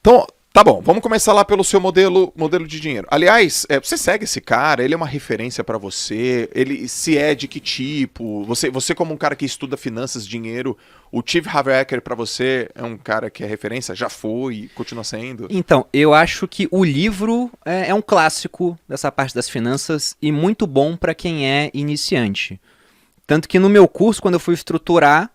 Então, tá bom, vamos começar lá pelo seu modelo de dinheiro. Aliás, você segue esse cara? Ele é uma referência pra você? Ele se é de que tipo? Você como um cara que estuda finanças, dinheiro, o Steve Harvey Eker pra você é um cara que é referência? Já foi, continua sendo? Então, eu acho que o livro é um clássico dessa parte das finanças e muito bom para quem é iniciante. Tanto que no meu curso, quando eu fui estruturar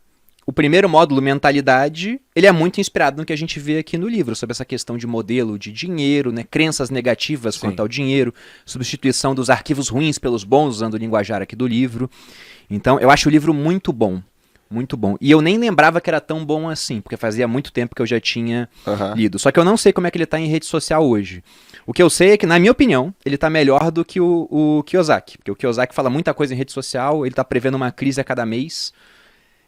o primeiro módulo, mentalidade, ele é muito inspirado no que a gente vê aqui no livro, sobre essa questão de modelo de dinheiro, né, crenças negativas quanto ao dinheiro, substituição dos arquivos ruins pelos bons, usando o linguajar aqui do livro. Então, eu acho o livro muito bom. Muito bom. E eu nem lembrava que era tão bom assim, porque fazia muito tempo que eu já tinha lido. Só que eu não sei como é que ele tá em rede social hoje. O que eu sei é que, na minha opinião, ele tá melhor do que o Kiyosaki. Porque o Kiyosaki fala muita coisa em rede social, ele tá prevendo uma crise a cada mês.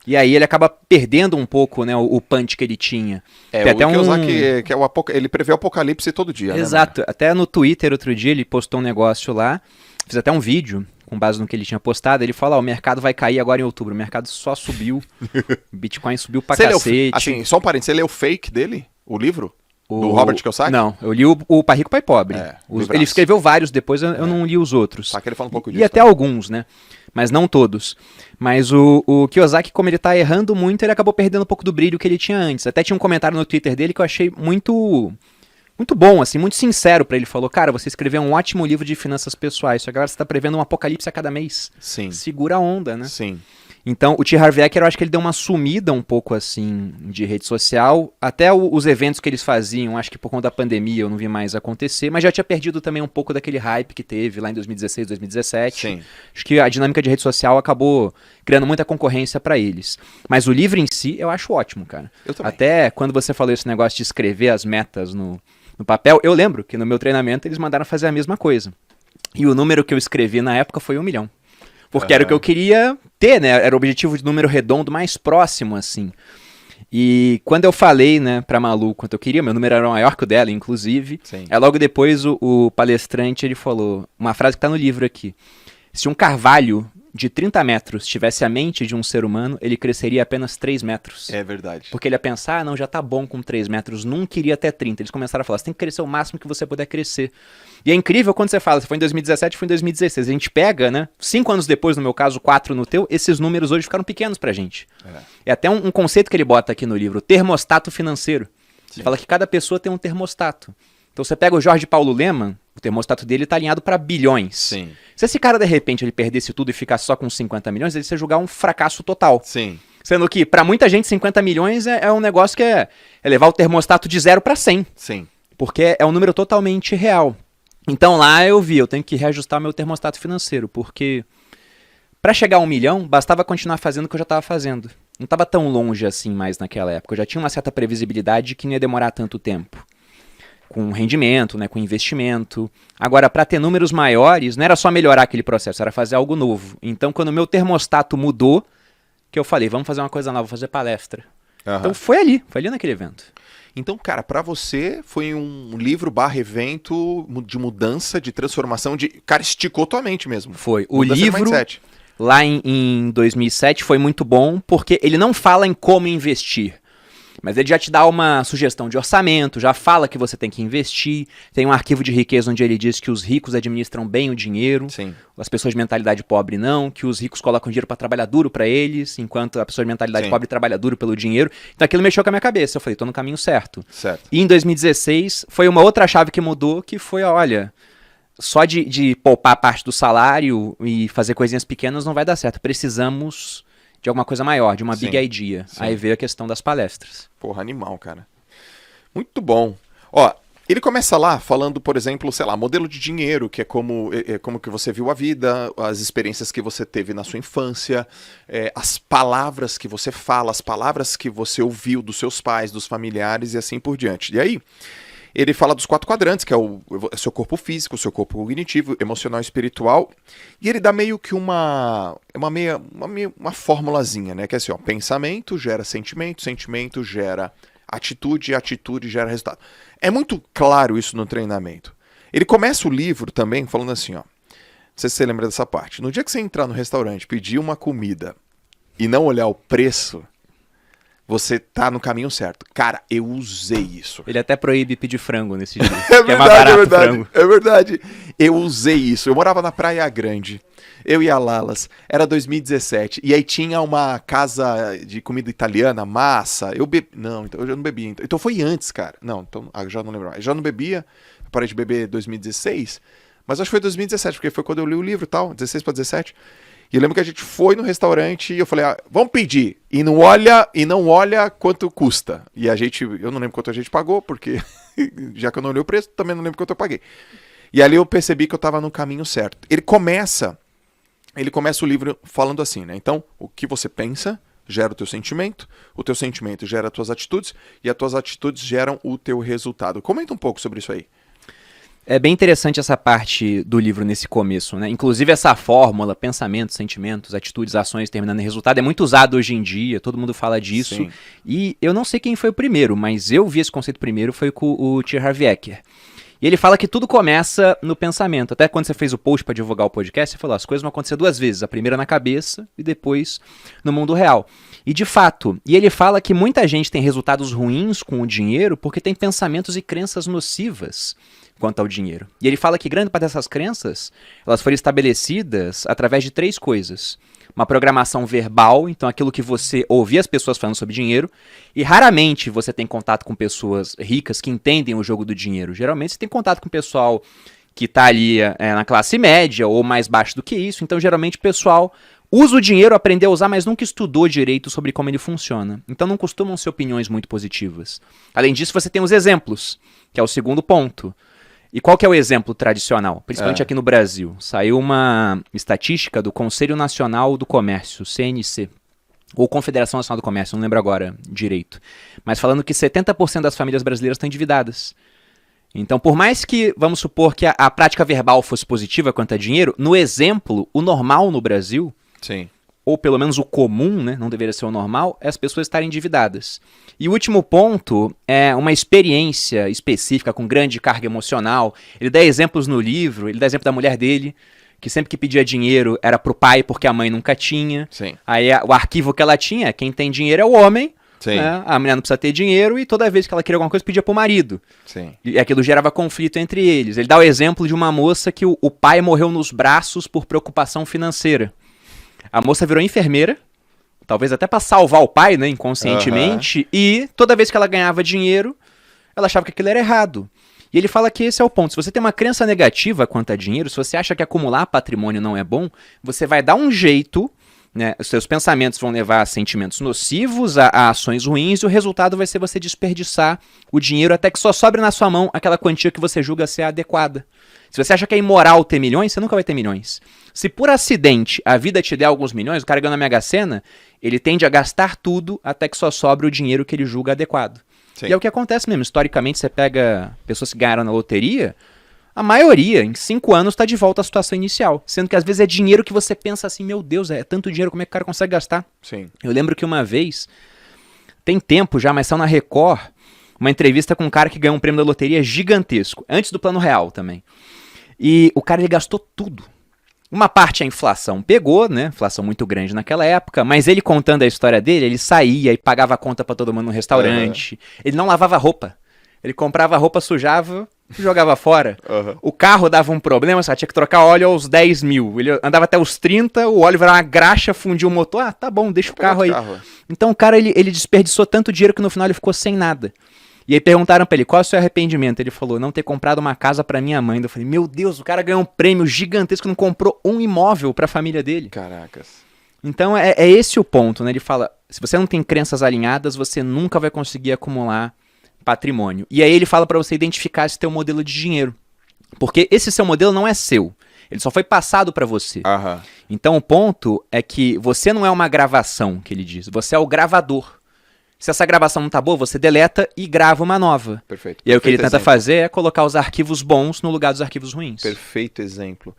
E aí ele acaba perdendo um pouco, né, o punch que ele tinha. Tem até o Kiyosaki, que é ele prevê o apocalipse todo dia. Exato. Né, até no Twitter, outro dia, ele postou um negócio lá. Fiz até um vídeo com base no que ele tinha postado. Ele falou, o mercado vai cair agora em outubro. O mercado só subiu. Bitcoin subiu pra cacete. Assim, só um parênteses, você leu o fake dele? O livro? Do Robert Kiyosaki? Não, eu li o Pai Rico, Pai Pobre. Ele escreveu vários depois, eu não li os outros. Tá, que ele fala um pouco disso. E até alguns, né? Mas não todos. Mas o Kiyosaki, como ele tá errando muito, ele acabou perdendo um pouco do brilho que ele tinha antes. Até tinha um comentário no Twitter dele que eu achei muito bom, assim, muito sincero pra ele. Falou, cara, você escreveu um ótimo livro de finanças pessoais, só que agora você tá prevendo um apocalipse a cada mês. Sim. Segura a onda, né? Sim. Então, o T. Harv Eker, eu acho que ele deu uma sumida um pouco, assim, de rede social. Até os eventos que eles faziam, acho que por conta da pandemia eu não vi mais acontecer, mas já tinha perdido também um pouco daquele hype que teve lá em 2016, 2017. Sim. Acho que a dinâmica de rede social acabou criando muita concorrência pra eles. Mas o livro em si, eu acho ótimo, cara. Eu também. Até quando você falou esse negócio de escrever as metas no papel, eu lembro que no meu treinamento eles mandaram fazer a mesma coisa. E o número que eu escrevi na época foi 1 milhão. Porque era o que eu queria ter, né? Era o objetivo de número redondo mais próximo, assim. E quando eu falei, né, pra Malu quanto eu queria, meu número era maior que o dela, inclusive. Sim. Logo depois o palestrante, ele falou uma frase que tá no livro aqui. Se um carvalho de 30 metros tivesse a mente de um ser humano, ele cresceria apenas 3 metros. É verdade. Porque ele ia pensar, não, já tá bom com 3 metros, nunca iria até 30. Eles começaram a falar, você tem que crescer o máximo que você puder crescer. E é incrível quando você fala, você foi em 2017, foi em 2016. A gente pega, né, 5 anos depois, no meu caso, 4 no teu, esses números hoje ficaram pequenos pra gente. É até um conceito que ele bota aqui no livro, termostato financeiro. Ele fala que cada pessoa tem um termostato. Então você pega o Jorge Paulo Lemann, o termostato dele está alinhado para bilhões. Sim. Se esse cara, de repente, ele perdesse tudo e ficasse só com 50 milhões, ele ia julgar um fracasso total. Sim. Sendo que, para muita gente, 50 milhões é um negócio que é levar o termostato de 0 para 100. Sim. Porque é um número totalmente real. Então lá eu tenho que reajustar meu termostato financeiro, porque para chegar a 1 milhão, bastava continuar fazendo o que eu já estava fazendo. Não estava tão longe assim mais naquela época. Eu já tinha uma certa previsibilidade que não ia demorar tanto tempo. Com rendimento, né, com investimento. Agora, para ter números maiores, não era só melhorar aquele processo, era fazer algo novo. Então, quando o meu termostato mudou, que eu falei, vamos fazer uma coisa nova, vou fazer palestra. Então, foi ali naquele evento. Então, cara, para você foi um livro / evento de mudança, de transformação, cara, esticou tua mente mesmo. Foi. O livro, lá em 2007, foi muito bom, porque ele não fala em como investir. Mas ele já te dá uma sugestão de orçamento, já fala que você tem que investir. Tem um arquivo de riqueza onde ele diz que os ricos administram bem o dinheiro. Sim. As pessoas de mentalidade pobre não, que os ricos colocam dinheiro para trabalhar duro para eles, enquanto a pessoa de mentalidade pobre trabalha duro pelo dinheiro. Então aquilo mexeu com a minha cabeça. Eu falei, tô no caminho certo. E em 2016 foi uma outra chave que mudou, que foi, olha, só de poupar parte do salário e fazer coisinhas pequenas não vai dar certo. Precisamos de alguma coisa maior, de uma big idea. Sim. Aí veio a questão das palestras. Porra, animal, cara. Muito bom. Ó, ele começa lá falando, por exemplo, sei lá, modelo de dinheiro, que é como que você viu a vida, as experiências que você teve na sua infância, as palavras que você fala, as palavras que você ouviu dos seus pais, dos familiares e assim por diante. E aí, ele fala dos 4 quadrantes, que é o seu corpo físico, o seu corpo cognitivo, emocional e espiritual. E ele dá meio que uma formulazinha, né? Que é assim, ó, pensamento gera sentimento, sentimento gera atitude, atitude gera resultado. É muito claro isso no treinamento. Ele começa o livro também falando assim, ó. Não sei se você lembra dessa parte. No dia que você entrar no restaurante, pedir uma comida e não olhar o preço, você tá no caminho certo. Cara, eu usei isso. Ele até proíbe pedir frango nesse dia. É que é verdade, mais barato é verdade. frango. É verdade. Eu usei isso. Eu morava na Praia Grande. Eu e a Lalas. Era 2017. E aí tinha uma casa de comida italiana, massa. Eu bebi. Não, então eu já não bebia. Então foi antes, cara. Não, então eu já não lembro mais. Já não bebia. Eu parei de beber em 2016. Mas acho que foi 2017, porque foi quando eu li o livro e tal. 16 para 17. E eu lembro que a gente foi no restaurante e eu falei, vamos pedir. E não olha quanto custa. E eu não lembro quanto a gente pagou, porque já que eu não olhei o preço, também não lembro quanto eu paguei. E ali eu percebi que eu estava no caminho certo. Ele começa o livro falando assim, né? Então, o que você pensa gera o teu sentimento gera as tuas atitudes, e as tuas atitudes geram o teu resultado. Comenta um pouco sobre isso aí. É bem interessante essa parte do livro nesse começo, né? Inclusive essa fórmula, pensamentos, sentimentos, atitudes, ações terminando em resultado, é muito usado hoje em dia, todo mundo fala disso. Sim. E eu não sei quem foi o primeiro, mas eu vi esse conceito primeiro, foi com o T. Harv Eker. E ele fala que tudo começa no pensamento. Até quando você fez o post para divulgar o podcast, você falou, as coisas vão acontecer duas vezes, a primeira na cabeça e depois no mundo real. E de fato, ele fala que muita gente tem resultados ruins com o dinheiro porque tem pensamentos e crenças nocivas quanto ao dinheiro. E ele fala que grande parte dessas crenças, elas foram estabelecidas através de três coisas. Uma programação verbal, então aquilo que você ouvia as pessoas falando sobre dinheiro, e raramente você tem contato com pessoas ricas que entendem o jogo do dinheiro. Geralmente você tem contato com o pessoal que está ali na classe média ou mais baixo do que isso, então geralmente o pessoal usa o dinheiro, aprendeu a usar, mas nunca estudou direito sobre como ele funciona. Então não costumam ser opiniões muito positivas. Além disso, você tem os exemplos, que é o segundo ponto. E qual que é o exemplo tradicional? Principalmente aqui no Brasil. Saiu uma estatística do Conselho Nacional do Comércio, CNC, ou Confederação Nacional do Comércio, não lembro agora direito. Mas falando que 70% das famílias brasileiras estão endividadas. Então, por mais que, vamos supor que a prática verbal fosse positiva quanto a dinheiro, no exemplo, o normal no Brasil, Sim. ou pelo menos o comum, né, não deveria ser o normal, é as pessoas estarem endividadas. E o último ponto é uma experiência específica com grande carga emocional. Ele dá exemplos no livro, ele dá exemplo da mulher dele, que sempre que pedia dinheiro era pro pai porque a mãe nunca tinha. Sim. Aí o arquivo que ela tinha, quem tem dinheiro é o homem, Sim. né? A mulher não precisa ter dinheiro e toda vez que ela queria alguma coisa pedia pro marido. Sim. E aquilo gerava conflito entre eles. Ele dá o exemplo de uma moça que o pai morreu nos braços por preocupação financeira. A moça virou enfermeira, talvez até para salvar o pai, né, inconscientemente, e toda vez que ela ganhava dinheiro, ela achava que aquilo era errado. E ele fala que esse é o ponto. Se você tem uma crença negativa quanto a dinheiro, se você acha que acumular patrimônio não é bom, você vai dar um jeito, né, os seus pensamentos vão levar a sentimentos nocivos, a ações ruins, e o resultado vai ser você desperdiçar o dinheiro até que só sobre na sua mão aquela quantia que você julga ser adequada. Se você acha que é imoral ter milhões, você nunca vai ter milhões. Se por acidente a vida te der alguns milhões, o cara ganha na Mega Sena, ele tende a gastar tudo até que só sobre o dinheiro que ele julga adequado. Sim. E é o que acontece mesmo. Historicamente, você pega pessoas que ganharam na loteria, a maioria, em 5 anos, está de volta à situação inicial. Sendo que às vezes é dinheiro que você pensa assim, meu Deus, é tanto dinheiro, como é que o cara consegue gastar? Sim. Eu lembro que uma vez, tem tempo já, mas saiu na Record, uma entrevista com um cara que ganhou um prêmio da loteria gigantesco, antes do Plano Real também. E o cara, ele gastou tudo. Uma parte a inflação pegou, né? Inflação muito grande naquela época, mas ele contando a história dele, ele saía e pagava a conta pra todo mundo no restaurante. Ele não lavava roupa. Ele comprava roupa, sujava, jogava fora. O carro dava um problema, só tinha que trocar óleo aos 10 mil. Ele andava até os 30, o óleo virava uma graxa, fundiu o motor. Ah, tá bom, deixa o carro aí. Então o cara, ele desperdiçou tanto dinheiro que no final ele ficou sem nada. E aí perguntaram pra ele, qual é o seu arrependimento? Ele falou, não ter comprado uma casa pra minha mãe. Eu falei, meu Deus, o cara ganhou um prêmio gigantesco, não comprou um imóvel pra família dele. Caracas. Então é esse o ponto, né? Ele fala, se você não tem crenças alinhadas, você nunca vai conseguir acumular patrimônio. E aí ele fala pra você identificar esse teu modelo de dinheiro. Porque esse seu modelo não é seu. Ele só foi passado pra você. Então o ponto é que você não é uma gravação, que ele diz. Você é o gravador. Se essa gravação não tá boa, você deleta e grava uma nova. Perfeito. E aí o que ele tenta fazer é colocar os arquivos bons no lugar dos arquivos ruins. Perfeito exemplo.